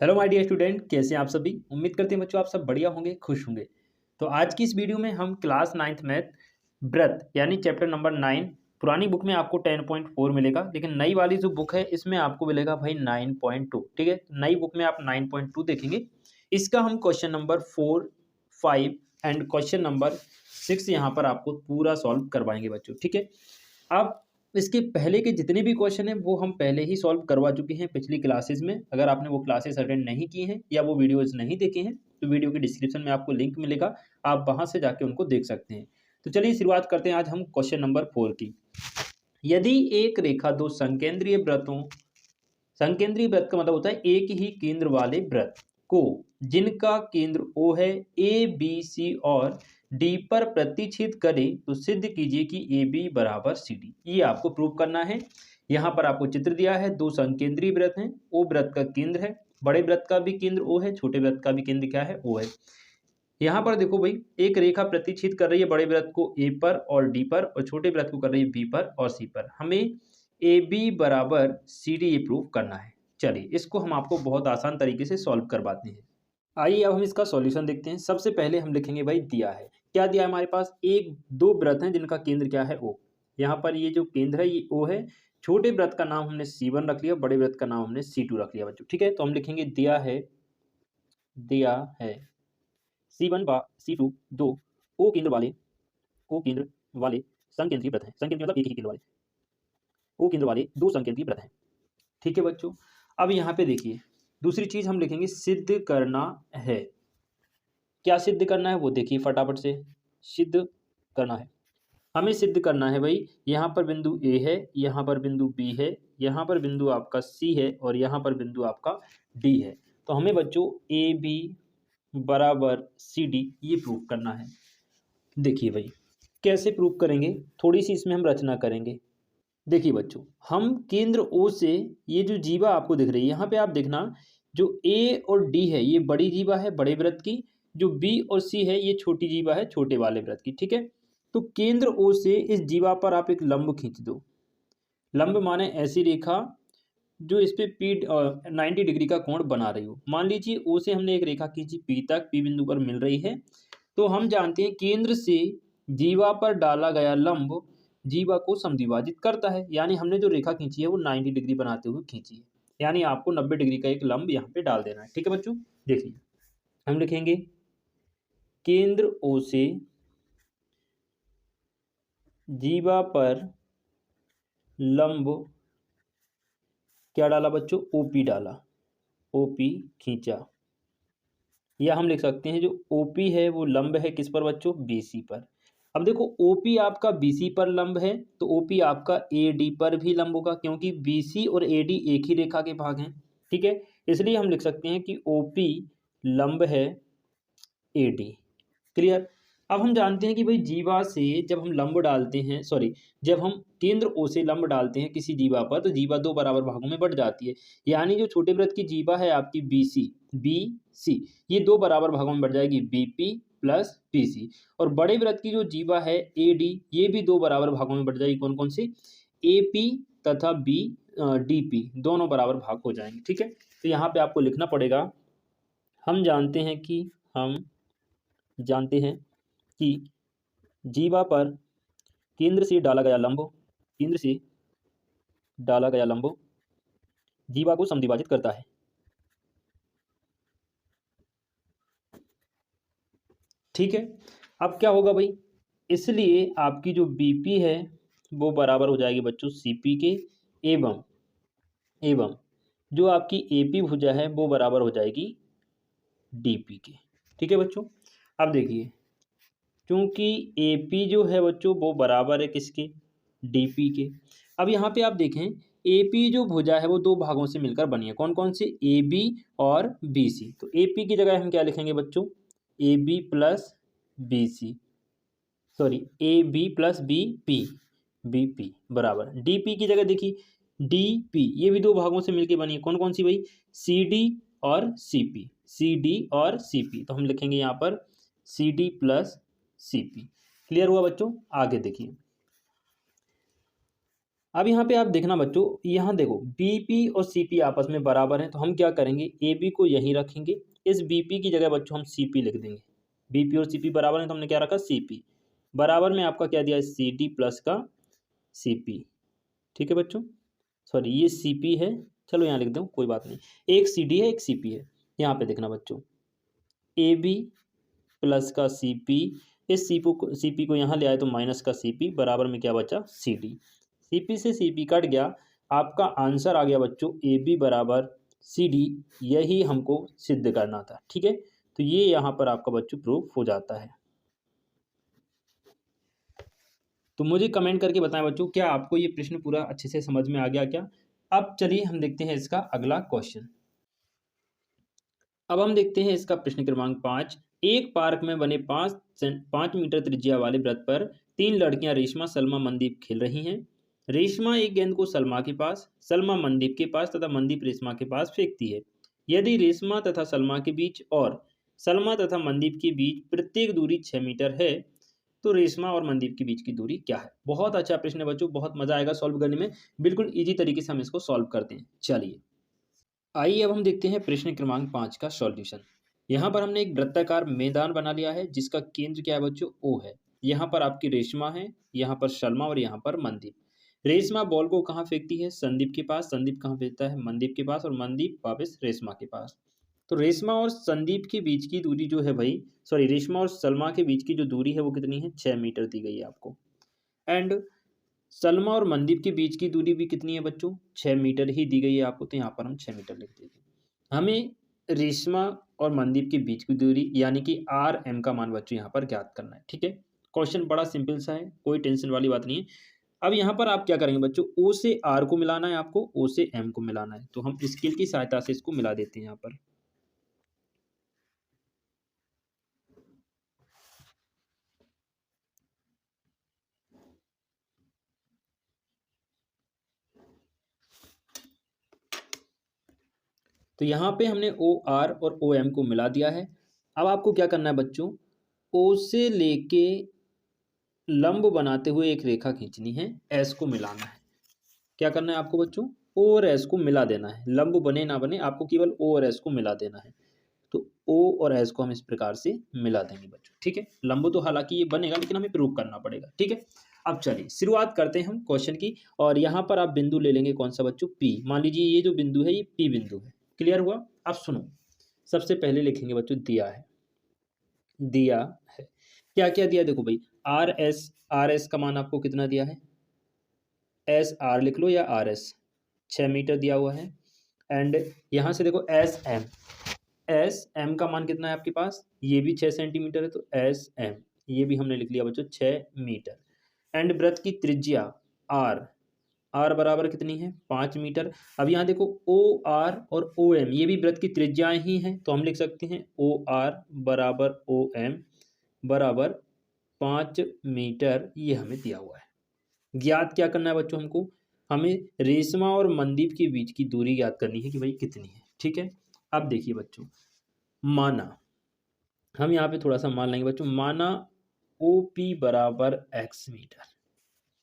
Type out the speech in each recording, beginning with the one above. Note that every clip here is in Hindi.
हेलो माय डियर स्टूडेंट, कैसे हैं आप सभी। उम्मीद करते हैं बच्चों आप सब बढ़िया होंगे, खुश होंगे। तो आज की इस वीडियो में हम क्लास 9th मैथ ब्रत यानी चैप्टर नंबर 9। पुरानी बुक में आपको 10.4 मिलेगा, लेकिन नई वाली जो बुक है इसमें आपको मिलेगा भाई 9.2। ठीक है, नई बुक में आप 9.2 देखेंगे। इसका हम question number 4, 5 and question number 6 यहाँ पर आपको पूरा सॉल्व करवाएंगे बच्चों। ठीक है, अब इसके पहले के जितने भी क्वेश्चन हैं वो हम पहले ही सॉल्व करवा चुके हैं पिछली क्लासेस में। अगर आपने वो क्लासेस अटेंड नहीं की हैं या वो वीडियोस नहीं देखे हैं तो वीडियो के डिस्क्रिप्शन में आपको लिंक मिलेगा, आप वहां से जाके उनको देख सकते हैं। तो चलिए शुरुआत करते हैं आज हम क्वेश्चन नंबर 4 की। यदि एक रेखा दो संकेंद्रीय वृत्तों, संकेंद्रीय वृत्त का मतलब होता है एक ही केंद्र वाले वृत्त को, जिनका केंद्र ओ है, ए बी सी और डी पर प्रतिच्छेद करे तो सिद्ध कीजिए कि ए बी बराबर सी डी। ये आपको प्रूव करना है। यहाँ पर आपको चित्र दिया है, दो संकेंद्रीय वृत्त हैं, ओ वृत्त का केंद्र है, बड़े वृत्त का भी केंद्र ओ है, छोटे वृत्त का भी केंद्र क्या है, ओ है। यहाँ पर देखो भाई, एक रेखा प्रतिच्छेद कर रही है बड़े वृत्त को ए पर और डी पर, और छोटे वृत्त को कर रही है बी पर और सी पर। हमें ए बी बराबर सी डी ये प्रूव करना है। चलिए इसको हम आपको बहुत आसान तरीके से सॉल्व करवाते हैं। आइए अब हम इसका सॉल्यूशन देखते हैं। सबसे पहले हम लिखेंगे भाई, दिया है क्या, दिया है हमारे पास एक दो वृत्त हैं जिनका केंद्र क्या है, ओ। यहाँ पर ये जो केंद्र है ये ओ है। छोटे वृत्त का नाम हमने C1 रख लिया, बड़े वृत्त का नाम हमने C2 रख लिया बच्चों। ठीक है, तो हम लिखेंगे दिया है, दिया है C1 व C2 दो ओ केंद्र वाले, ओ केंद्र वाले संकेंद्रीय वृत्त हैं। संकेंद्रीय मतलब एक ही केंद्र वाले, ओ केंद्र वाले दो संकेंद्रीय वृत्त हैं। ठीक है बच्चों, अब यहाँ पे देखिए दूसरी चीज हम लिखेंगे सिद्ध करना है। क्या सिद्ध करना है वो देखिए फटाफट से। सिद्ध करना है, हमें सिद्ध करना है भाई, यहाँ पर बिंदु ए है, यहाँ पर बिंदु बी है, यहाँ पर बिंदु आपका सी है और यहाँ पर बिंदु आपका डी है। तो हमें बच्चों ए बी बराबर सी डी ये प्रूव करना है। देखिए भाई कैसे प्रूव करेंगे, थोड़ी सी इसमें हम रचना करेंगे। देखिए बच्चों, हम केंद्र ओ से, ये जो जीवा आपको दिख रही है यहाँ पे आप देखना, जो ए और डी है ये बड़ी जीवा है बड़े वृत्त की, जो बी और सी है ये छोटी जीवा है छोटे वाले वृत्त की। ठीक है, तो केंद्र ओ से इस जीवा पर आप एक लंब खींच दो। लंब माने ऐसी रेखा जो इस पे पी 90 डिग्री का कोण बना रही हो। मान लीजिए ओ से हमने एक रेखा खींची पी तक, पी बिंदु पर मिल रही है। तो हम जानते हैं केंद्र से जीवा पर डाला गया लंब जीवा को समद्विभाजित करता है, यानी हमने जो रेखा खींची है वो 90 डिग्री बनाते हुए खींची है, यानी आपको 90 डिग्री का एक लंब यहाँ पे डाल देना है। ठीक है बच्चों, देखिए हम लिखेंगे केंद्र ओ से जीवा पर लंब क्या डाला बच्चों, ओपी डाला, ओपी खींचा। या हम लिख सकते हैं जो ओपी है वो लंब है किस पर बच्चों, बीसी पर। अब देखो ओपी आपका बीसी पर लंब है तो ओपी आपका एडी पर भी लंब होगा, क्योंकि बीसी और एडी एक ही रेखा के भाग हैं। ठीक है, इसलिए हम लिख सकते हैं कि ओपी लंब है एडी। क्लियर। अब हम जानते हैं कि भाई जीवा से जब हम लंब डालते हैं, सॉरी, जब हम केंद्र ओ से लंब डालते हैं किसी जीवा पर तो जीवा दो बराबर भागों में बढ़ जाती है। यानी जो छोटे वृत्त की जीवा है आपकी बी सी, ये दो बराबर भागों में बढ़ जाएगी, बीपी प्लस पीसी। और बड़े वृत्त की जो जीवा है एडी, ये भी दो बराबर भागों में बढ़ जाएगी। कौन कौन सी, एपी तथा बी डीपी दोनों बराबर भाग हो जाएंगे। ठीक है, तो यहाँ पे आपको लिखना पड़ेगा, हम जानते हैं कि, हम जानते हैं कि जीवा पर केंद्र से डाला गया लंब, केंद्र से डाला गया लंब जीवा को समद्विभाजित करता है। ठीक है, अब क्या होगा भाई, इसलिए आपकी जो बीपी है वो बराबर हो जाएगी बच्चों सीपी के, एवं एवं जो आपकी एपी भुजा है वो बराबर हो जाएगी डीपी के। ठीक है बच्चों, अब देखिए क्योंकि एपी जो है बच्चों वो बराबर है किसके, डीपी के। अब यहाँ पे आप देखें एपी जो भुजा है वो दो भागों से मिलकर बनी है। कौन कौन से, ए बी और बी सी। तो एपी की जगह हम क्या लिखेंगे बच्चों, A B plus B C, sorry A B plus B P, B P बराबर डी पी की जगह देखिए डी पी, ये भी दो भागों से मिलकर बनी है। कौन कौन सी भाई, सी डी और सी पी, सी डी और सी पी। तो हम लिखेंगे यहाँ पर C D plus C P. Clear हुआ बच्चों, आगे देखिए अब यहाँ पे आप देखना बच्चों, यहाँ देखो बीपी और सीपी आपस में बराबर हैं, तो हम क्या करेंगे, ए बी को यहीं रखेंगे, इस बीपी की जगह बच्चों हम सीपी लिख देंगे। बीपी और सीपी बराबर हैं तो हमने क्या रखा, सीपी बराबर में आपका क्या दिया है, सी डी प्लस का सीपी। ठीक है बच्चों, सॉरी ये सीपी है, चलो यहाँ लिख दूँ कोई बात नहीं, एक सी डी है एक सीपी है। यहाँ पे देखना बच्चों, ए बी प्लस का सीपी, इस सीपी को यहाँ ले आए तो माइनस का सीपी बराबर में क्या बचा, सी डी। सीपी से सीपी कट गया, आपका आंसर आ गया बच्चों ए बी बराबर सी डी। यही हमको सिद्ध करना था। ठीक है, तो ये यहाँ पर आपका बच्चों प्रूफ हो जाता है। तो मुझे कमेंट करके बताएं बच्चों, क्या आपको ये प्रश्न पूरा अच्छे से समझ में आ गया क्या। अब चलिए हम देखते हैं इसका अगला क्वेश्चन। अब हम देखते हैं इसका प्रश्न क्रमांक 5। एक पार्क में बने 5 मीटर त्रिज्या वाले वृत्त पर 3 लड़कियां रेशमा, सलमा, मनदीप खेल रही हैं। रेशमा एक गेंद को सलमा के पास, सलमा मनदीप के पास तथा मनदीप रेशमा के पास फेंकती है। यदि रेशमा तथा सलमा के बीच और सलमा तथा मनदीप के बीच प्रत्येक दूरी 6 मीटर है, तो रेशमा और मनदीप के बीच की दूरी क्या है। बहुत अच्छा प्रश्न है बच्चों, बहुत मजा आएगा सॉल्व करने में। बिल्कुल इजी तरीके से हम इसको सॉल्व करते हैं। चलिए आइए अब हम देखते हैं प्रश्न क्रमांक 5 का सॉल्यूशन। यहाँ पर हमने एक वृत्ताकार मैदान बना लिया है जिसका केंद्र क्या है बच्चों, ओ है। यहाँ पर आपकी रेशमा है, यहाँ पर शर्मा और यहाँ पर मनदीप। रेशमा बॉल को कहाँ फेंकती है, संदीप के पास। संदीप कहाँ फेंकता है, मनदीप के पास। और मनदीप वापस रेशमा के पास। तो रेशमा और संदीप के बीच की दूरी जो है भाई, सॉरी रेशमा और सलमा के बीच की जो दूरी है वो कितनी है, 6 मीटर दी गई है आपको। एंड सलमा और मनदीप के बीच की दूरी भी कितनी है बच्चों, 6 मीटर ही दी गई है आपको। तो यहाँ पर हम 6 मीटर लिख देंगे। हमें रेशमा और मनदीप के बीच की दूरी यानी कि आर एम का मान बच्चों यहाँ पर ज्ञात करना है। ठीक है, क्वेश्चन बड़ा सिंपल सा है, कोई टेंशन वाली बात नहीं है। अब यहाँ पर आप क्या करेंगे बच्चों, ओ से आर को मिलाना है आपको, ओ से एम को मिलाना है। तो हम स्केल की सहायता से इसको मिला देते हैं यहाँ पर। तो यहाँ पे हमने ओ आर और ओ एम को मिला दिया है। अब आपको क्या करना है बच्चों, ओ से लेके लंब बनाते हुए एक रेखा खींचनी है, एस को मिलाना है। क्या करना है आपको बच्चों, ओ और एस को मिला देना है। लंब बने ना बने, आपको केवल ओ और एस को मिला देना है। तो ओ और एस को हम इस प्रकार से मिला देंगे बच्चों। ठीक है, लंब तो हालांकि ये बनेगा लेकिन हमें प्रूव करना पड़ेगा। ठीक है, अब चलिए शुरुआत करते हैं हम क्वेश्चन की। और यहाँ पर आप बिंदु ले लेंगे कौन सा बच्चों, पी। मान लीजिए ये जो बिंदु है ये पी बिंदु है। क्लियर हुआ। अब सुनो, सबसे पहले लिखेंगे बच्चों दिया है, दिया है। क्या क्या दिया देखो भाई, आर एस का मान आपको कितना दिया है, एस आर लिख लो या आर एस, 6 मीटर दिया हुआ है। एंड यहाँ से देखो एस एम का मान कितना है आपके पास, ये भी 6 सेंटीमीटर है। तो एस एम ये भी हमने लिख लिया बच्चों 6 मीटर। एंड वृत्त की त्रिज्या आर, आर बराबर कितनी है, 5 मीटर। अब यहाँ देखो ओ आर और ओ एम ये भी वृत्त की त्रिज्याएं ही हैं, तो हम लिख सकते हैं ओ आर बराबर ओ एम बराबर 5 मीटर। ये हमें दिया हुआ है। ज्ञात क्या करना है बच्चों, हमको हमें रेशमा और मनदीप के बीच की दूरी ज्ञात करनी है कि भाई कितनी है। ठीक है, अब देखिए बच्चों, माना हम यहाँ पे थोड़ा सा मान लेंगे बच्चों, माना ओ पी बराबर एक्स मीटर।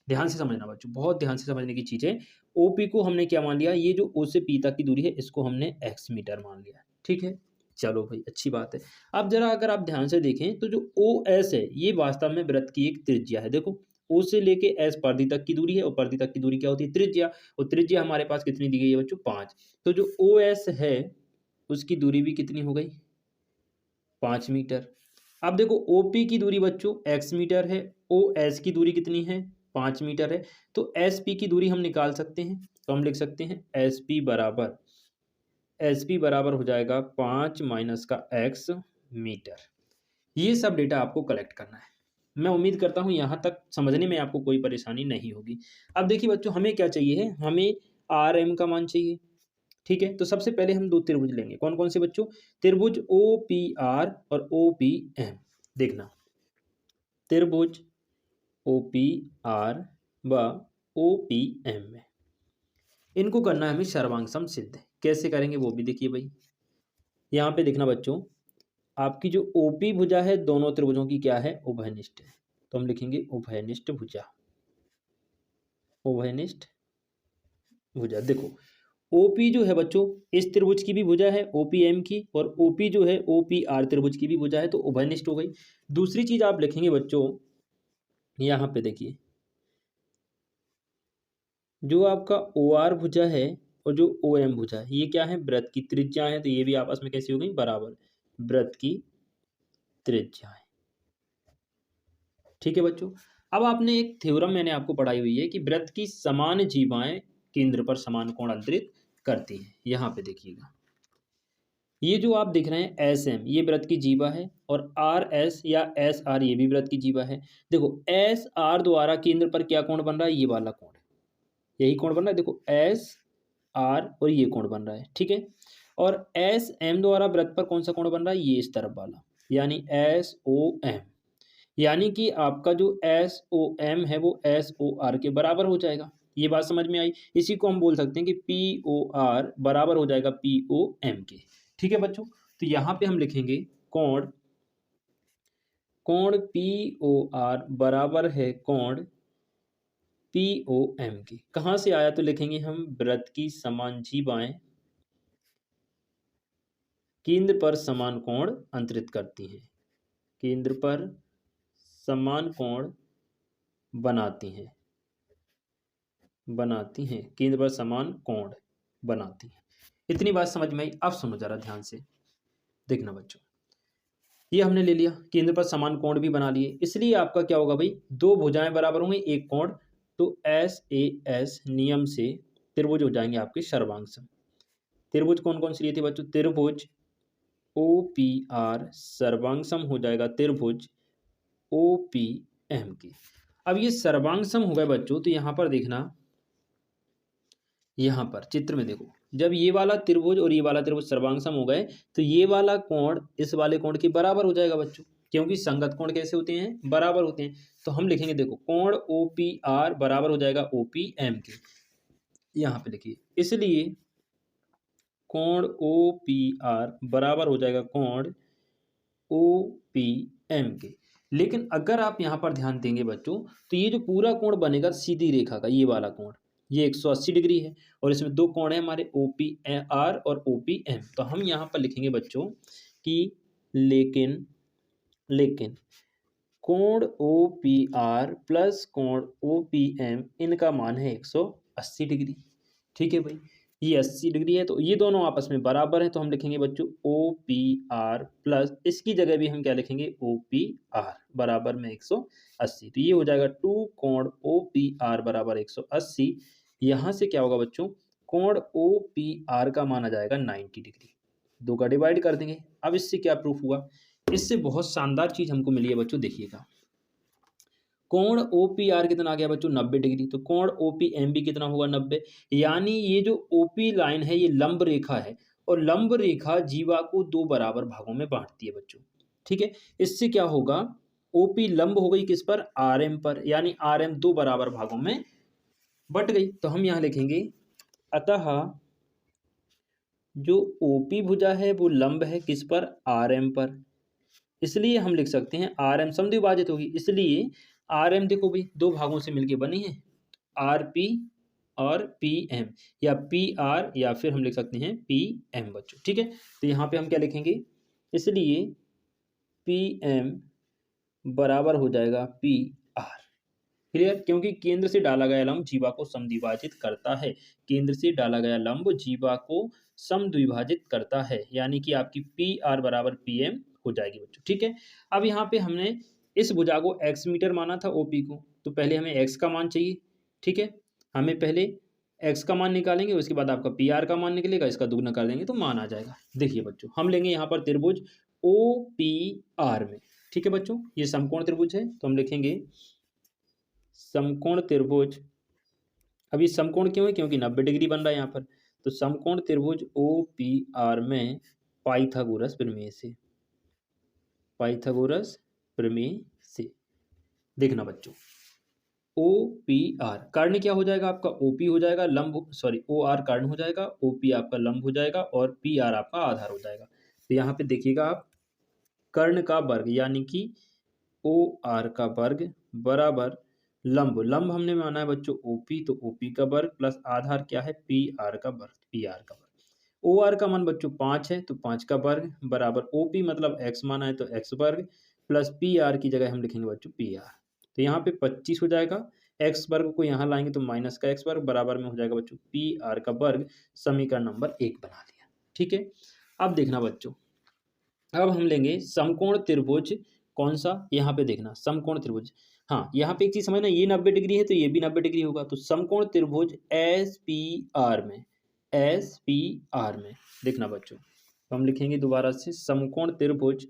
ध्यान से समझना बच्चों, बहुत ध्यान से समझने की चीज है। ओपी को हमने क्या मान लिया, ये जो ओ से पी तक की दूरी है इसको हमने एक्स मीटर मान लिया। ठीक है, चलो भाई अच्छी बात है। अब जरा अगर आप ध्यान से देखें तो जो ओ एस है ये वास्तव में वृत्त की एक त्रिज्या है। देखो ओ से लेके एस परिधि तक की दूरी है, और परिधि तक की दूरी क्या होती है, त्रिज्या। और त्रिज्या हमारे पास कितनी दी गई है बच्चों, 5। तो जो ओ एस है उसकी दूरी भी कितनी हो गई, 5 मीटर। अब देखो ओपी की दूरी बच्चों एक्स मीटर है, ओ एस की दूरी कितनी है, 5 मीटर है। तो एस पी की दूरी हम निकाल सकते हैं। तो हम लिख सकते हैं एस पी बराबर हो जाएगा 5 माइनस का एक्स मीटर। ये सब डेटा आपको कलेक्ट करना है। मैं उम्मीद करता हूँ यहाँ तक समझने में आपको कोई परेशानी नहीं होगी। अब देखिए बच्चों, हमें क्या चाहिए है, हमें आर एम का मान चाहिए। ठीक है, तो सबसे पहले हम 2 त्रिभुज लेंगे। कौन कौन से बच्चों, त्रिभुज ओ पी आर और ओ पी एम। देखना त्रिभुज ओ पी आर व ओ पी एम में इनको करना है हमें सर्वांग सम सिद्ध। कैसे करेंगे वो भी देखिए भाई। यहाँ पे देखना बच्चों, आपकी जो ओपी भुजा है दोनों त्रिभुजों की क्या है, उभयनिष्ठ है। तो हम लिखेंगे उभयनिष्ठ भुजा, उभयनिष्ठ भुजा। देखो ओपी जो है बच्चों इस त्रिभुज की भी भुजा है ओपीएम की, और ओपी जो है ओपीआर त्रिभुज की भी भुजा है, तो उभयनिष्ठ हो गई। दूसरी चीज आप लिखेंगे बच्चों, यहाँ पे देखिए जो आपका ओ आर भुजा है और जो ओ एम भुजा है ये क्या है, वृत्त की त्रिज्या है, तो ये भी आपस में कैसी हो गई, बराबर, वृत्त की त्रिज्या है। ठीक है बच्चों। अब आपने एक थ्योरम मैंने आपको पढ़ाई हुई है कि वृत्त की समान जीवाएं केंद्र पर समान कोण अंतरित करती हैं। यहाँ पे देखिएगा ये जो आप दिख रहे हैं एस एम ये वृत्त की जीवा है, और आर एस या एस आर ये भी वृत्त की जीवा है। देखो एस आर द्वारा केंद्र पर क्या कोण बन रहा है, ये वाला कोण है, यही कोण बन रहा है। देखो एस आर और ये कोण बन रहा है, ठीक है। और एस एम द्वारा वृत्त पर कौन सा कोण बन रहा है, ये इस तरफ वाला, यानी एस ओ एम, यानी कि आपका जो एस ओ एम है वो एस ओ आर के बराबर हो जाएगा। ये बात समझ में आई। इसी को हम बोल सकते हैं कि पी ओ आर बराबर हो जाएगा पी ओ एम के। ठीक है बच्चों, तो यहाँ पे हम लिखेंगे कोण, कोण पी ओ आर बराबर है कोण पी ओ एम के। कहाँ से आया, तो लिखेंगे हम वृत्त की समान जीवाएं केंद्र पर समान कोण अंतरित करती हैं, केंद्र पर समान कोण बनाती हैं, बनाती हैं, केंद्र पर समान कोण बनाती हैं। इतनी बात समझ में आई। अब सुनो जरा ध्यान से, देखना बच्चों, ये हमने ले लिया, केंद्र पर समान कोण भी बना लिए, इसलिए आपका क्या होगा भाई, दो भुजाएं बराबर होंगे एक कोण, तो एस ए एस नियम से त्रिभुज हो जाएंगे आपके सर्वांगसम। त्रिभुज कौन कौन से लिए थे बच्चों, त्रिभुज ओ पी आर सर्वांगसम हो जाएगा त्रिभुज ओ पी एम के। अब ये सर्वांगसम हो गए बच्चों, तो यहां पर देखना, यहाँ पर चित्र में देखो, जब ये वाला त्रिभुज और ये वाला त्रिभुज सर्वांगसम हो गए तो ये वाला कोण इस वाले कोण के बराबर हो जाएगा बच्चों, क्योंकि संगत कोण कैसे होते हैं, बराबर होते हैं। तो हम लिखेंगे देखो कोण ओ पी आर बराबर हो जाएगा ओ पी एम के। यहाँ पे देखिए, इसलिए कोण ओ पी आर बराबर हो जाएगा कोण ओ पी एम के। लेकिन अगर आप यहाँ पर ध्यान देंगे बच्चों, तो ये जो पूरा कोण बनेगा सीधी रेखा का, ये वाला कोण ये 180 डिग्री है, और इसमें दो कोण है हमारे ओ पी आर और ओ पी एम। तो हम यहाँ पर लिखेंगे बच्चों कि लेकिन, लेकिन कोण ओ पी आर प्लस कोण ओ पी एम इनका मान है 180 डिग्री। ठीक है भाई, ये 80 डिग्री है, तो ये दोनों आपस में बराबर हैं, तो हम लिखेंगे बच्चों ओ पी आर प्लस, इसकी जगह भी हम क्या लिखेंगे, ओ पी आर बराबर में 180। तो ये हो जाएगा टू कोण ओ पी आर बराबर 180। यहाँ से क्या होगा बच्चों, कोण ओ पी आर का माना जाएगा 90 डिग्री। दो का डिवाइड कर देंगे। अब इससे क्या प्रूफ हुआ, इससे बहुत शानदार चीज हमको मिली है बच्चों, देखिएगा कोण ओ पी आर कितना आ गया बच्चों, 90 डिग्री, तो कोण ओ पी एम भी कितना होगा, 90। यानी ये जो ओ पी लाइन है ये लंब रेखा है, और लंब रेखा जीवा को दो बराबर भागों में बांटती है बच्चों। ठीक है, इससे क्या होगा, ओ पी लंब हो गई किस पर, आर एम पर, यानी आर एम दो बराबर भागों में बट गई। तो हम यहाँ लिखेंगे अतः जो ओ पी भुजा है वो लंब है किस पर, आर एम पर, इसलिए हम लिख सकते हैं आर एम समद्विभाजित होगी, इसलिए आर एम देखो भाई दो भागों से मिलके बनी है, आर पी और पी एम, या पी आर या फिर हम लिख सकते हैं पी एम बच्चों। ठीक है, तो यहाँ पे हम क्या लिखेंगे, इसलिए पी एम बराबर हो जाएगा पी आर। क्लियर, क्योंकि केंद्र से डाला गया लंब जीवा को समद्विभाजित करता है, केंद्र से डाला गया लंब जीवा को समद्विभाजित करता है, यानी कि आपकी पी आर बराबर पी एम हो जाएगी बच्चों। ठीक है, अब यहाँ पे हमने इस भुजा को एक्स मीटर माना था ओपी को, तो पहले हमें एक्स का मान चाहिए। ठीक है, हमें पहले एक्स का मान निकालेंगे, उसके बाद आपका पी आर का मान निकलेगा, इसका दुगना कर देंगे तो मान आ जाएगा। देखिए बच्चों, हम लेंगे यहाँ पर त्रिभुज ओ पी आर में। ठीक है बच्चों, ये समकोण त्रिभुज है, तो हम लिखेंगे समकोण त्रिभुज। अब ये समकोण क्यों है, क्योंकि 90 डिग्री बन रहा है यहाँ पर, तो समकोण त्रिभुज ओ पी आर में पाइथागोरस प्रमेय से, पाइथागोरस प्रमेय से। देखना बच्चों, ओ पी आर कर्ण क्या हो जाएगा आपका, ओ पी हो जाएगा लंब, सॉरी ओ आर कर्ण हो जाएगा, ओ पी आपका लंब हो जाएगा, और पी आर आपका आधार हो जाएगा। तो यहाँ पे देखिएगा आप, कर्ण का वर्ग यानी कि ओ आर का वर्ग बराबर लंब लंब हमने माना है बच्चों ओपी, तो ओपी का वर्ग प्लस आधार क्या है पी आर का वर्ग, पी आर का वर्ग। ओ आर का मान बच्चों 5 है तो 5 का वर्ग बराबर ओपी मतलब एक्स माना है तो एक्स वर्ग प्लस पी आर की जगह हम लिखेंगे बच्चों पी आर। तो यहाँ पे 25 हो जाएगा, एक्स वर्ग को यहाँ लाएंगे तो माइनस का एक्स वर्ग बराबर में हो जाएगा बच्चों पी आर का वर्ग। समीकरण नंबर 1 बना लिया। ठीक है, अब देखना बच्चों, अब हम लेंगे समकोण त्रिभुज। कौन सा, यहाँ पे देखना समकोण त्रिभुज। हाँ, यहाँ पे एक चीज समझना, ये 90 डिग्री है तो ये भी 90 डिग्री होगा। तो समकोण त्रिभुज एस पी आर में, एस पी आर में देखना बच्चों, तो हम लिखेंगे दोबारा से समकोण त्रिभुज,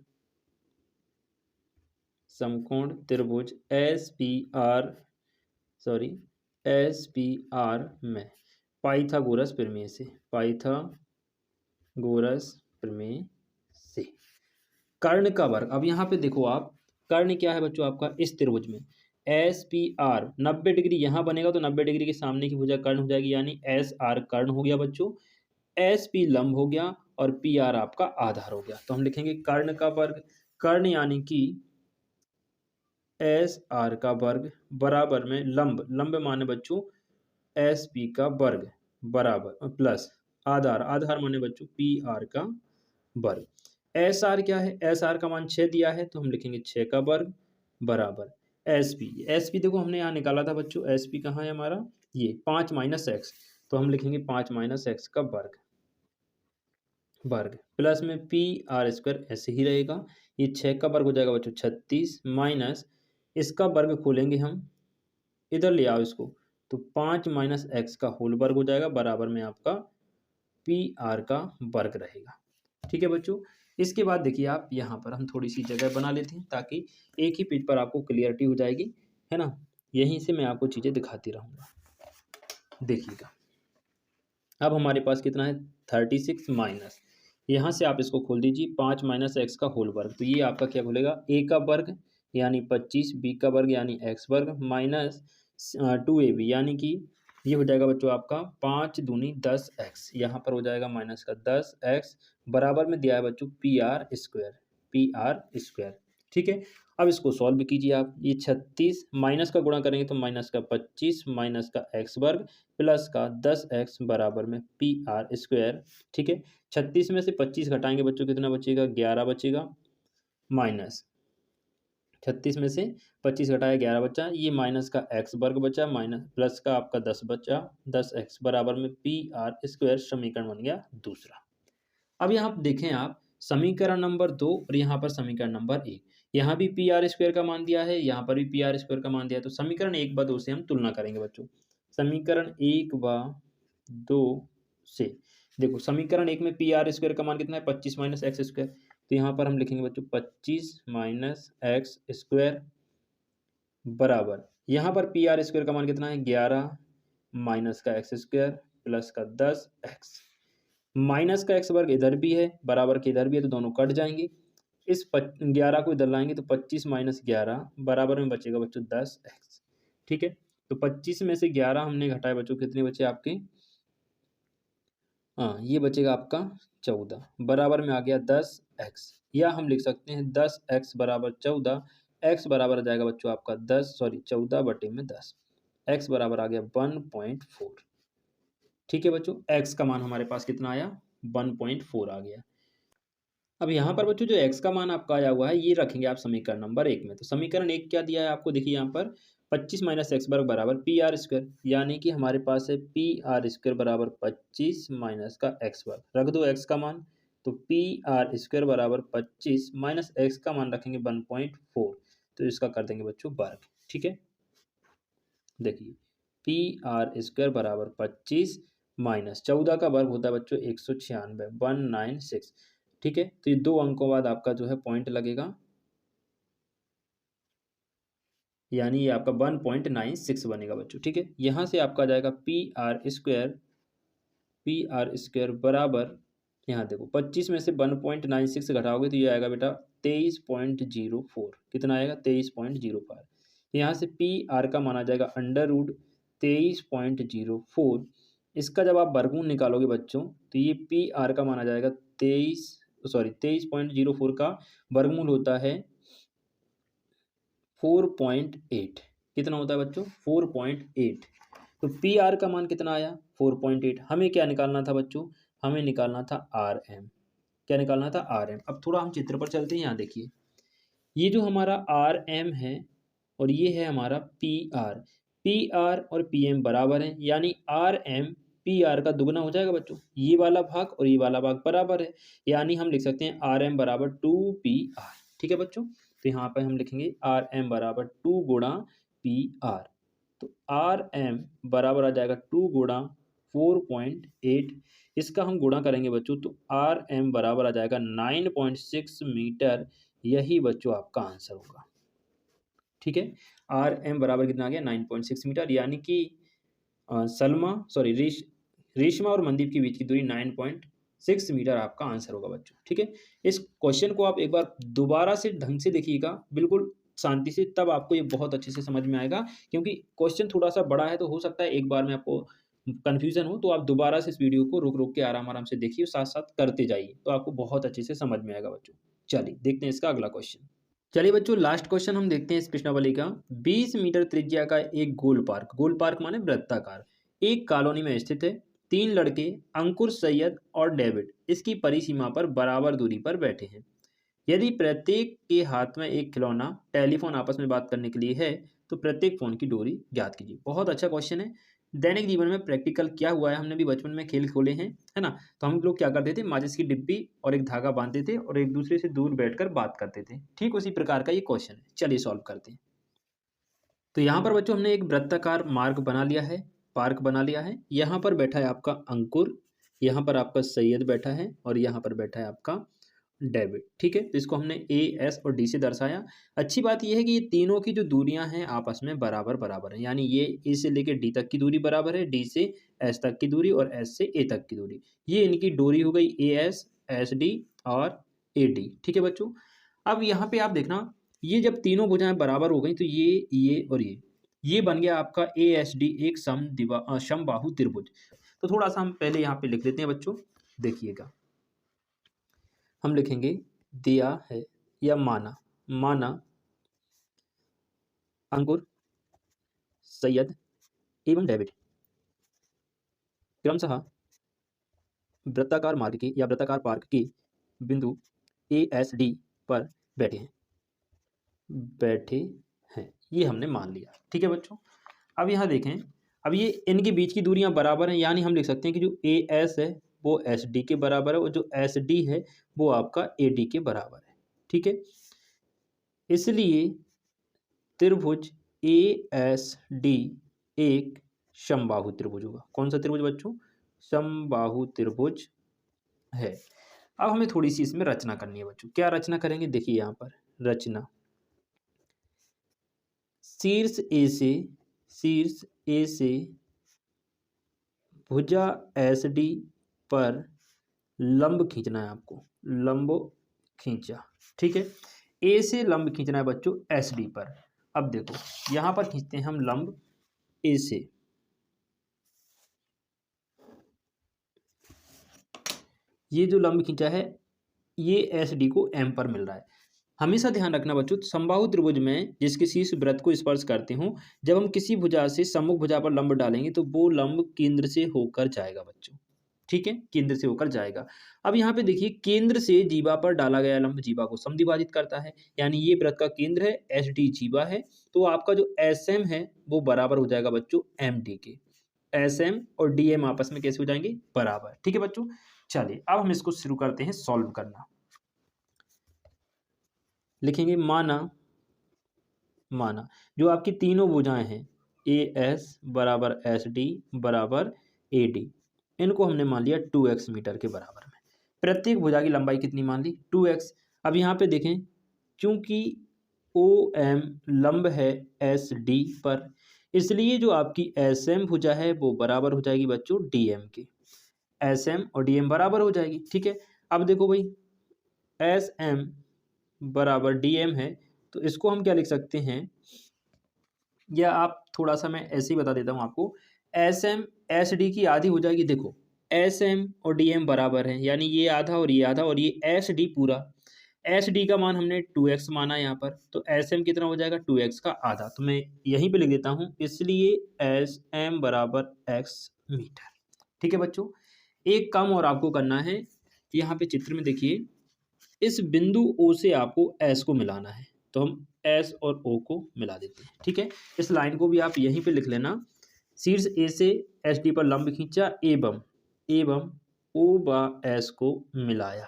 समकोण त्रिभुज S P R, sorry S P R में पाइथागोरस प्रमेय से, पाइथागोरस प्रमेय से कर्ण का वर्ग। अब यहाँ पे देखो आप, कर्ण क्या है बच्चों आपका इस त्रिभुज में एस पी आर 90 डिग्री यहाँ बनेगा तो 90 डिग्री के सामने की भुजा कर्ण हो जाएगी, यानी एस आर कर्ण हो गया बच्चों, एस पी लंब हो गया और पी आर आपका आधार हो गया। तो हम लिखेंगे कर्ण का वर्ग, कर्ण यानी कि एस आर का वर्ग बराबर में लंब, लंब माने बच्चों एस पी का वर्ग बराबर प्लस आधार, आधार माने बच्चों पी आर का वर्ग। एस आर क्या है, एस आर का मान 6 दिया है तो हम लिखेंगे 6 का वर्ग बराबर एस पी, एस पी देखो हमने यहाँ निकाला था बच्चों, एस पी कहाँ है हमारा, ये 5 माइनस एक्स, तो हम लिखेंगे 5 माइनस एक्स का वर्ग, वर्ग प्लस में पी आर स्क्वायर ऐसे ही रहेगा। ये 6 का वर्ग हो जाएगा बच्चों 36 माइनस इसका वर्ग खोलेंगे हम, इधर ले आओ इसको, तो 5 माइनस एक्स का होल वर्ग हो जाएगा बराबर में आपका पी आर का वर्ग रहेगा। ठीक है बच्चों, इसके बाद देखिए आप यहाँ पर हम थोड़ी सी जगह बना लेते हैं ताकि एक ही पेज पर आपको क्लियरिटी हो जाएगी, है ना। यहीं से मैं आपको चीज़ें दिखाती रहूँगा। देखिएगा अब हमारे पास कितना है 36 माइनस, यहाँ से आप इसको खोल दीजिए 5 माइनस एक्स का होल वर्ग, तो ये आपका क्या खुलेगा ए का वर्ग यानी 25, बी का वर्ग यानी एक्स वर्ग माइनस 2ab यानी कि ये हो जाएगा बच्चों आपका 5 दूनी 10x, यहाँ पर हो जाएगा माइनस का 10x बराबर में दिया है बच्चों P R square, P R square. ठीक है, अब इसको सॉल्व कीजिए आप, ये 36 माइनस का गुणा करेंगे तो माइनस का 25 माइनस का एक्स वर्ग प्लस का 10x बराबर में पी आर स्क्वायर। ठीक है, 36 में से 25 घटाएंगे बच्चों कितना बचेगा 11 बचेगा, माइनस 36 में से 25 घटाया 11 बचा, ये माइनस का एक्स वर्ग बचा माइनस प्लस का आपका 10 बचा, 10x बराबर में पी आर स्क्वायर। समीकरण बन गया दूसरा। अब यहाँ देखें आप समीकरण नंबर 2 और यहाँ पर समीकरण नंबर 1, यहाँ भी पी आर स्क्वायर का मान दिया है, यहाँ पर भी पी आर स्क्वायर का मान दिया है। तो समीकरण 1 व 2 से हम तुलना करेंगे बच्चों, समीकरण 1 व 2 से देखो, समीकरण 1 में पी आर स्क्वायर का मान कितना है 25 माइनस एक्स स्क्वायर, तो यहाँ पर हम लिखेंगे बच्चों 25 माइनस एक्स स्क्वायर बराबर, यहाँ पर पी आर स्क्वायर का मान कितना है 11 माइनस का एक्स स्क्वायर प्लस का 10x, माइनस का एक्स वर्ग इधर भी है बराबर के इधर भी है तो दोनों कट जाएंगे, इस 11 को इधर लाएंगे तो 25 माइनस 11 बराबर में बचेगा बच्चों 10x। ठीक है, तो 25 में से 11 हमने घटाए बच्चों, कितने बचे आपके, हाँ ये बचेगा आपका 14 बराबर में आ गया 10x, या हम लिख सकते हैं 10x बराबर 14, x बराबर आ जाएगा बच्चों आपका 14 बटे में 10, x बराबर आ गया 1.4। ठीक है बच्चों, x का मान हमारे पास कितना आया 1.4 आ गया। अब यहाँ पर बच्चों जो x का मान आपका आया हुआ है ये रखेंगे आप समीकरण नंबर 1 में। तो समीकरण 1 क्या दिया है आपको, देखिए यहाँ पर 25 माइनस एक्स वर्ग बराबर पी आर स्क्वायर, यानी कि हमारे पास है पी आर स्क्वायर बराबर 25 माइनस का एक्स वर्ग, रख दो x का मान, तो पी आर स्क्वायर बराबर 25 माइनस एक्स का मान रखेंगे 1.4, तो इसका कर देंगे बच्चों वर्ग। ठीक है, देखिए पी आर स्क्वायर बराबर 25 माइनस 14 का वर्ग होता है बच्चों 196, 196। ठीक है, तो ये 2 अंकों बाद आपका जो है पॉइंट लगेगा, यानी ये आपका 1.96 बनेगा बच्चों। ठीक है, यहाँ से आपका जाएगा पी आर स्क्वायर बराबर, यहाँ देखो 25 में से 1.96 घटाओगे तो ये आएगा बेटा 23.04, कितना आएगा 23.04। यहाँ से पी आर का माना जाएगा अंडर रूट 23.04, इसका जब आप वर्गमूल निकालोगे बच्चों तो ये पी आर का माना जाएगा 23.04 का वर्गमूल होता है 4.8। कितना होता है बच्चों 4.8। तो पी आर का मान कितना आया 4.8। हमें क्या निकालना था बच्चों, हमें निकालना था आर एम। क्या निकालना था आर एम। अब थोड़ा हम चित्र पर चलते हैं, यहाँ देखिए ये जो हमारा आर एम है और ये है हमारा पी आर। पी आर और पी एम बराबर है, यानी आर एम पी आर का दुगना हो जाएगा बच्चों। ये वाला भाग और ये वाला भाग बराबर है, यानी हम लिख सकते हैं आर एम बराबर 2 पी आर। ठीक है बच्चों, तो यहाँ पर हम लिखेंगे आर एम बराबर 2 गुणा पी आर। तो आर एम बराबर आ जाएगा 2 गुणा 4.8। इसका हम गुणा करेंगे बच्चों तो आर एम बराबर आ जाएगा 9.6 मीटर। यही बच्चों आपका आंसर होगा। ठीक है, आर एम बराबर कितना आ गया 9.6 मीटर, यानी कि रेशमा और मनदीप के बीच की दूरी 9.6 मीटर आपका आंसर होगा बच्चों। ठीक है, इस क्वेश्चन को आप एक बार दोबारा से ढंग से देखिएगा, बिल्कुल शांति से, तब आपको ये बहुत अच्छे से समझ में आएगा। क्योंकि क्वेश्चन थोड़ा सा बड़ा है, तो हो सकता है एक बार में आपको कन्फ्यूजन हो, तो आप दोबारा से इस वीडियो को रुक रुक के आराम आराम से देखिए, साथ साथ करते जाइए, तो आपको बहुत अच्छे से समझ में आएगा बच्चों। चलिए देखते हैं इसका अगला क्वेश्चन। चलिए बच्चों, लास्ट क्वेश्चन हम देखते हैं इस प्रश्नावली का। 20 मीटर त्रिज्या का एक गोल पार्क माने वृत्ताकार एक कॉलोनी में स्थित है। 3 लड़के अंकुर, सैयद और डेविड इसकी परिसीमा पर बराबर दूरी पर बैठे हैं। यदि प्रत्येक के हाथ में एक खिलौना टेलीफोन आपस में बात करने के लिए है, तो प्रत्येक फोन की दूरी ज्ञात कीजिए। बहुत अच्छा क्वेश्चन है। दैनिक जीवन में प्रैक्टिकल क्या हुआ है, हमने भी बचपन में खेल खोले हैं, है ना। तो हम लोग क्या करते थे, माचिस की डिब्बी और एक धागा बांधते थे और एक दूसरे से दूर बैठकर बात करते थे। ठीक उसी प्रकार का ये क्वेश्चन है। चलिए सॉल्व करते हैं। तो यहाँ पर बच्चों हमने एक वृत्ताकार मार्ग बना लिया है, पार्क बना लिया है। यहाँ पर बैठा है आपका अंकुर, यहाँ पर आपका सैयद बैठा है और यहाँ पर बैठा है आपका डेबिट। ठीक है, तो इसको हमने ए एस और डी से दर्शाया। अच्छी बात यह है कि ये तीनों की जो दूरियां हैं आपस में बराबर बराबर हैं, यानी ये ए से लेकर डी तक की दूरी बराबर है, डी से एस तक की दूरी और एस से ए तक की दूरी। ये इनकी दूरी हो गई ए एस, एस डी और ए डी। ठीक है बच्चों, अब यहाँ पे आप देखना, ये जब तीनों भुजाएं बराबर हो गई तो ये और ये बन गया आपका ए एस डी एक समबाहु त्रिभुज। तो थोड़ा सा हम पहले यहाँ पे लिख लेते हैं बच्चों, देखिएगा। हम लिखेंगे दिया है या माना अंकुर, सैयद एवं डेविड क्रमशः वृत्ताकार मार्ग के या वृत्ताकार पार्क के बिंदु ए एस डी पर बैठे हैं। ये हमने मान लिया। ठीक है बच्चों, अब यहाँ देखें, अब ये इनके बीच की दूरियां बराबर हैं, यानी हम लिख सकते हैं कि जो ए एस है वो एस डी के बराबर है और जो एस डी है वो आपका ए डी के बराबर है। ठीक है, इसलिए त्रिभुज ए एस डी एक समबाहु त्रिभुज होगा। कौन सा त्रिभुज बच्चों, समबाहु त्रिभुज है। अब हमें थोड़ी सी इसमें रचना करनी है बच्चों। क्या रचना करेंगे, देखिए यहाँ पर रचना, शीर्ष ए से भुजा एस डी पर लंब खींचना है आपको, लंब खींचा। ठीक है, ए से लंब खींचना है बच्चों एस डी पर। अब देखो यहां पर खींचते हैं हम लंब ए से, ये जो लंब खींचा है ये एस डी को एम पर मिल रहा है। हमेशा ध्यान रखना बच्चों, समबाहु त्रिभुज में जिसके शीर्ष वृत्त को स्पर्श करते हो, जब हम किसी भुजा से सम्मुख भुजा पर लंब डालेंगे तो वो लंब केंद्र से होकर जाएगा बच्चों। ठीक है, केंद्र से होकर जाएगा। अब यहाँ पे देखिए, केंद्र से जीवा पर डाला गया लंब जीवा को समद्विभाजित करता है, यानी ये वृत्त का केंद्र है, एस डी जीवा है, तो आपका जो एस एम है वो बराबर हो जाएगा बच्चों एम डी के। एस एम और डी एम आपस में कैसे हो जाएंगे, बराबर। ठीक है बच्चों, चलिए अब हम इसको शुरू करते हैं सॉल्व करना। लिखेंगे माना जो आपकी तीनों भुजाएं हैं ए एस बराबर एस डी बराबर ए डी, इनको हमने मान लिया 2x मीटर के बराबर में। प्रत्येक भुजा की लंबाई कितनी मान ली, 2x। अब यहाँ पे देखें, चूंकि ओ एम लंब है एस डी पर, इसलिए जो आपकी एस एम भुजा है वो बराबर हो जाएगी बच्चों डी एम के। एस एम और डी एम बराबर हो जाएगी। ठीक है, अब देखो भाई, एस एम बराबर डी एम है, तो इसको हम क्या लिख सकते हैं, या आप थोड़ा सा मैं ऐसे ही बता देता हूँ आपको। एस एम एस डी की आधी हो जाएगी। देखो एस एम और डी एम बराबर हैं, यानी ये आधा और ये आधा, और ये एस डी पूरा। एस डी का मान हमने 2x माना यहाँ पर, तो एस एम कितना हो जाएगा 2x का आधा। तो मैं यहीं पे लिख देता हूँ, इसलिए एस एम बराबर x मीटर। ठीक है बच्चों, एक काम और आपको करना है, यहाँ पे चित्र में देखिए, इस बिंदु O से आपको S को मिलाना है, तो हम S और O को मिला देते हैं। ठीक है, इस लाइन को भी आप यहीं पे लिख लेना, शीर्ष A से SD पर लंब खींचा एवं O व S को मिलाया,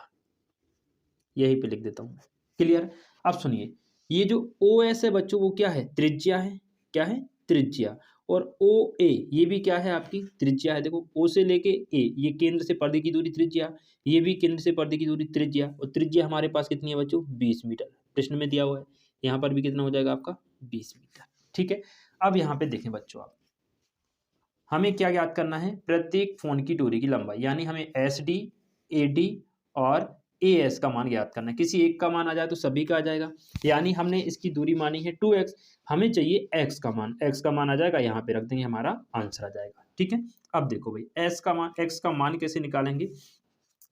यहीं पे लिख देता हूँ। क्लियर। अब सुनिए, ये जो OS है बच्चों, वो क्या है, त्रिज्या है। क्या है, त्रिज्या। और OA ये भी क्या है, आपकी त्रिज्या है। देखो O से लेके A, ये केंद्र से पर्दे की दूरी त्रिज्या, ये भी केंद्र से पर्दे की दूरी त्रिज्या, और त्रिज्या हमारे पास कितनी है बच्चों, 20 मीटर, प्रश्न में दिया हुआ है। यहाँ पर भी कितना हो जाएगा आपका, 20 मीटर। ठीक है, अब यहाँ पे देखें बच्चों, आप हमें क्या याद करना है, प्रत्येक फोन की डोरी की लंबाई, यानी हमें SD, AD और AS का मान याद करना है। किसी एक का मान आ जाए तो सभी का आ जाएगा, यानी हमने इसकी दूरी मानी है 2x, हमें चाहिए x का मान। x का मान आ जाएगा, यहाँ पे रख देंगे, हमारा आंसर आ जाएगा। ठीक है, अब देखो भाई, x का मान कैसे निकालेंगे।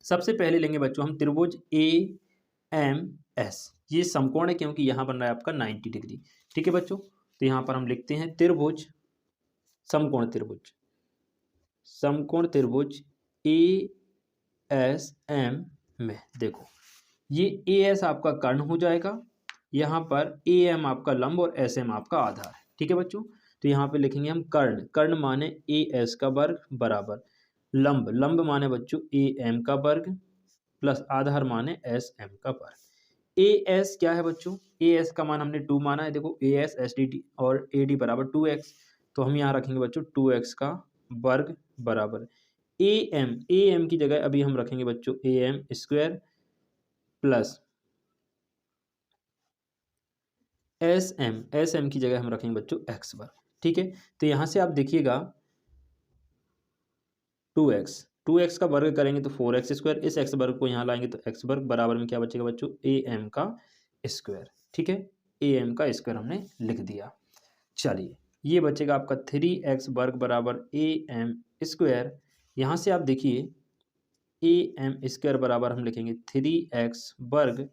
सबसे पहले लेंगे बच्चों हम त्रिभुज AMS, ये समकोण है क्योंकि यहाँ बन रहा है आपका 90 डिग्री। ठीक है बच्चों, तो यहाँ पर हम लिखते हैं त्रिभुज, समकोण त्रिभुज ASM में। देखो ये AS आपका कर्ण हो जाएगा, यहाँ पर AM आपका लंब और SM आपका आधार है। ठीक है बच्चों, तो यहाँ पे लिखेंगे हम कर्ण माने AS का वर्ग बराबर लंब माने बच्चों AM का वर्ग प्लस आधार माने SM का वर्ग। AS क्या है बच्चों, AS का मान हमने 2 माना है। देखो AS SD और AD बराबर 2x, तो हम यहाँ रखेंगे बच्चों 2x का वर्ग बराबर AM की जगह अभी हम रखेंगे बच्चों AM स्क्वायर प्लस SM की जगह हम रखेंगे बच्चों x वर्ग। ठीक है, तो यहाँ से आप देखिएगा 2x का वर्ग करेंगे तो 4x स्क्वायर, इस x वर्ग को यहाँ लाएंगे तो x वर्ग बराबर में क्या बचेगा बच्चों, AM का स्क्वायर। ठीक है, AM का स्क्वायर हमने लिख दिया। चलिए, ये बचेगा आपका 3x वर्ग बराबर AM स्क्वायर। यहाँ से आप देखिए AM स्क्वायर बराबर हम लिखेंगे 3x वर्ग,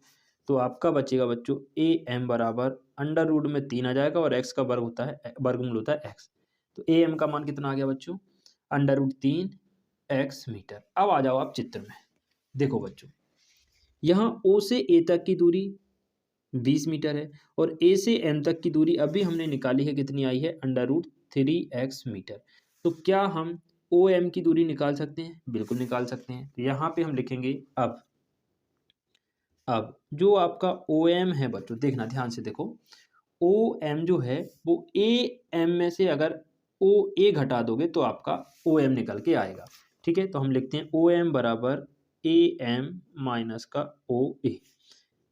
तो आपका बचेगा बच्चों AM बराबर अंडर रूट में 3 आ जाएगा, और x का वर्ग होता है, वर्गमूल होता है x। तो AM का मान कितना आ गया बच्चों, अंडर रूट 3x मीटर। अब आ जाओ आप चित्र में, देखो बच्चों, यहाँ O से A तक की दूरी 20 मीटर है, और A से M तक की दूरी अभी हमने निकाली है, कितनी आई है, अंडर रूट 3x मीटर। तो क्या हम OM की दूरी निकाल सकते हैं, बिल्कुल निकाल सकते हैं। तो यहाँ पे हम लिखेंगे अब जो आपका OM है बच्चों, देखना ध्यान से देखो, OM जो है वो AM में से अगर OA घटा दोगे तो आपका OM निकल के आएगा। ठीक है, तो हम लिखते हैं OM बराबर AM माइनस का OA।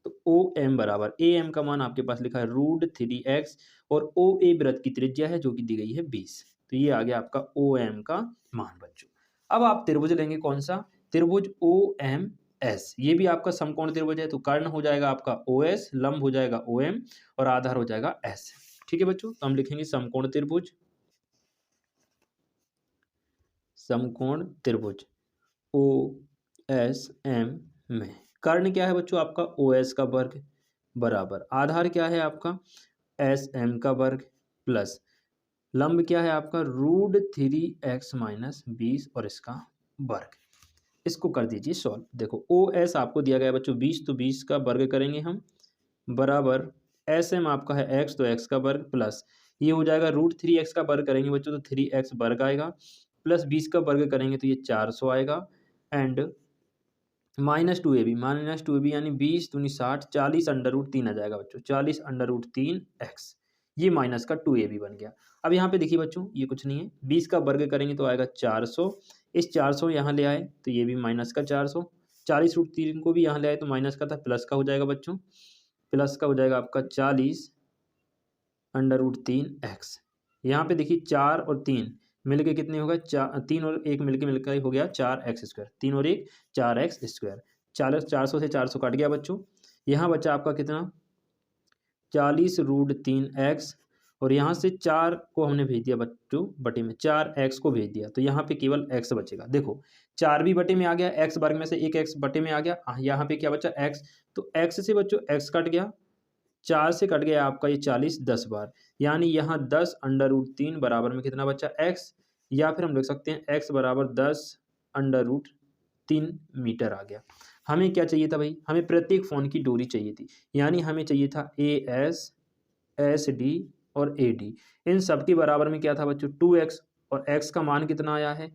तो OM बराबर, AM का मान आपके पास लिखा है √3x, और OA वृत्त की त्रिज्या है जो कि दी गई है 20। तो ये आ गया आपका OM का मान बच्चों। अब आप त्रिभुज लेंगे, कौन सा, त्रिभुज OMS, ये भी आपका समकोण त्रिभुज है, तो कर्ण हो जाएगा आपका OS, लंब हो जाएगा OM और आधार हो जाएगा S। ठीक है बच्चों, तो हम लिखेंगे समकोण त्रिभुज OSM में कर्ण क्या है बच्चों, आपका OS का वर्ग बराबर आधार क्या है आपका SM का वर्ग प्लस लंब क्या है आपका √3x माइनस 20 और इसका वर्ग। इसको कर दीजिए सॉल्व। देखो OS आपको दिया गया बच्चों 20, तो 20 का वर्ग करेंगे हम बराबर SM आपका है x, तो x का वर्ग प्लस ये हो जाएगा √3x का वर्ग करेंगे बच्चों तो 3x वर्ग आएगा, प्लस 20 का वर्ग करेंगे तो ये 400 आएगा, एंड -2ab यानी 20 दूनी 60, 40 अंडर रूट 3 आ जाएगा बच्चों, 40 अंडर रूट 3x, ये माइनस का 2ab बन गया। अब यहाँ पे देखिए बच्चों, ये कुछ नहीं है, 20 का वर्ग करेंगे तो आएगा 400, इस 400 यहाँ ले आए तो ये भी माइनस का 400, 40 रूट 3 को भी यहाँ ले आए तो माइनस का था, प्लस का हो जाएगा बच्चों, प्लस का हो जाएगा आपका 40 अंडर रूट 3x। यहाँ पे देखिए 4 और 3 मिलके कितने होगा, 3 और 1 मिलके हो गया 4x स्क्वायर, 3 और 1 4x स्क्वायर, 400 से 400 कट गया बच्चों, यहाँ बचा आपका कितना 40 √3x, और यहाँ से 4 को हमने भेज दिया बच्चों बटे में, 4x को भेज दिया, तो यहाँ पे केवल x बचेगा। देखो 4 भी बटे में आ गया, x वर्ग में से एक x बटे में आ गया, यहाँ पे क्या बचा x, तो x से बच्चों x कट गया, 4 से कट गया आपका ये 40 10 बार, यानी यहाँ 10 अंडर रूट 3 बराबर में कितना बचा x, या फिर हम लिख सकते हैं x बराबर 10 अंडर रूट 3 मीटर आ गया। हमें क्या चाहिए था भाई, हमें प्रत्येक फ़ोन की दूरी चाहिए थी, यानी हमें चाहिए था AS SD और AD, इन सब के बराबर में क्या था बच्चों 2x, और x का मान कितना आया है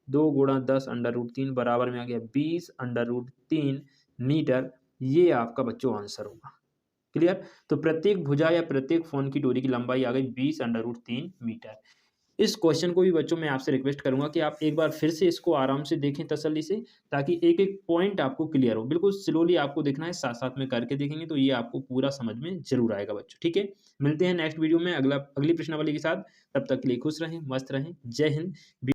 2 गुणा 10 अंडर रूट 3 बराबर में आ गया 20 अंडर रूट 3 मीटर। ये आपका बच्चों आंसर होगा। क्लियर। तो प्रत्येक भुजा या प्रत्येक फोन की डोरी की लंबाई आ गई 20 अंडर रूट 3 मीटर। इस क्वेश्चन को भी बच्चों मैं आपसे रिक्वेस्ट करूंगा कि आप एक बार फिर से इसको आराम से देखें तसल्ली से, ताकि एक एक पॉइंट आपको क्लियर हो। बिल्कुल स्लोली आपको देखना है, साथ साथ में करके देखेंगे तो ये आपको पूरा समझ में जरूर आएगा बच्चों। ठीक है, मिलते हैं नेक्स्ट वीडियो में अगली प्रश्नावली के साथ। तब तक के लिए खुश रहें, मस्त रहें। जय हिंद।